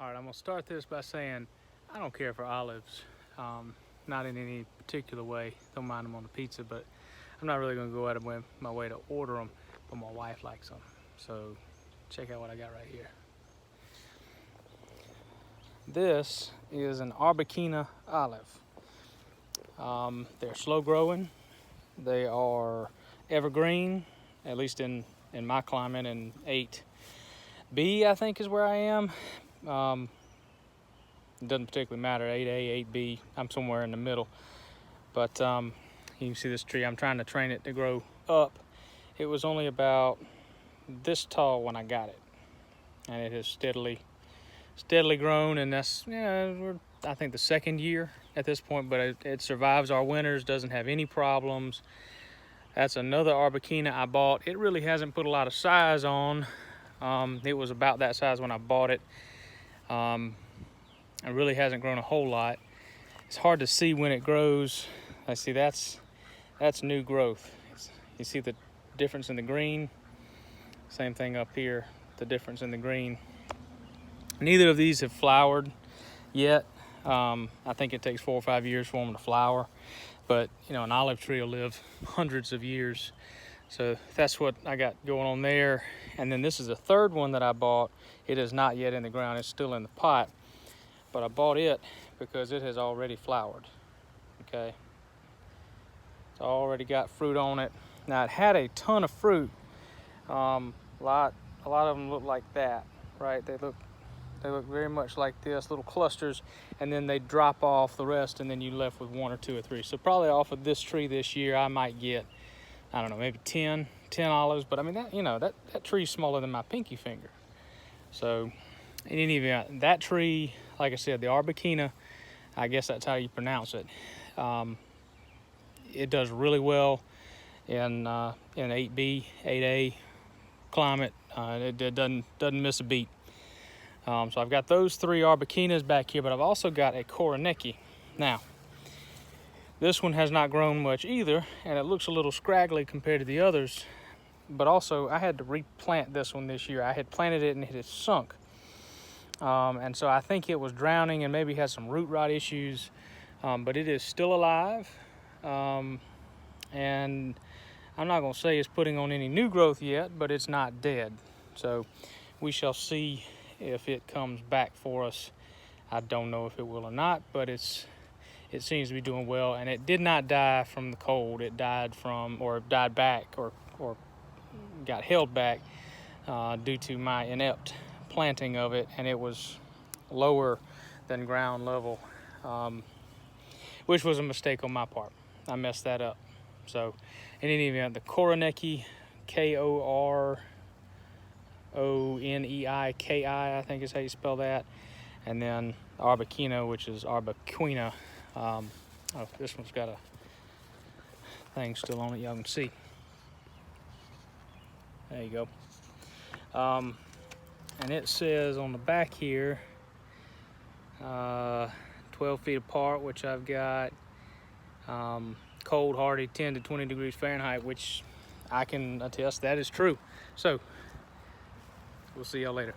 All right, I'm gonna start this by saying I don't care for olives, not in any particular way. Don't mind them on the pizza, but I'm not really gonna go out of my way to order them, but my wife likes them. So check out what I got right here. This is an Arbequina olive. They're slow growing. They are evergreen, at least in my climate, and 8B I think is where I am. It doesn't particularly matter, 8A, 8B, I'm somewhere in the middle. But you can see this tree, I'm trying to train it to grow up. It was only about this tall when I got it, and it has steadily grown, and that's, we're, I think, the second year at this point, but it survives our winters, doesn't have any problems. That's another Arbequina I bought. It really hasn't put a lot of size on. It was about that size when I bought it. It really hasn't grown a whole lot. It's hard to see when it grows. I see that's new growth. You see the difference in the green? Same thing up here, the difference in the green. Neither of these have flowered yet. I think it takes 4 or 5 years for them to flower, but an olive tree will live hundreds of years. So that's what I got going on there. And then this is the third one that I bought. It is not yet in the ground, it's still in the pot, but I bought it because it has already flowered. Okay, it's already got fruit on it. Now it had a ton of fruit. A lot of them look like that, right? They look very much like this, little clusters, and then they drop off the rest, and then you're left with 1 or 2 or 3. So probably off of this tree this year, I might get, I don't know, maybe 10 olives. But I mean, that tree's smaller than my pinky finger. So in any event, that tree, like I said, the Arbequina, I guess that's how you pronounce it. It does really well in 8B, 8A climate. It doesn't miss a beat. So I've got those 3 Arbequinas back here, but I've also got a Koroneki. Now, this one has not grown much either, and it looks a little scraggly compared to the others. But also, I had to replant this one this year. I had planted it and it had sunk. And so I think it was drowning and maybe had some root rot issues, but it is still alive. And I'm not gonna say it's putting on any new growth yet, but it's not dead. So we shall see if it comes back for us. I don't know if it will or not, but it seems to be doing well, and it did not die from the cold. It died back or got held back due to my inept planting of it, and it was lower than ground level, which was a mistake on my part. I messed that up. So in any event, the Koroneki, Koroneki, I think is how you spell that. And then Arbequina, which is Arbequina. Oh, this one's got a thing still on it, y'all can see. There you go. And it says on the back here, 12 feet apart, which I've got cold hardy 10 to 20 degrees Fahrenheit, which I can attest that is true. So we'll see y'all later.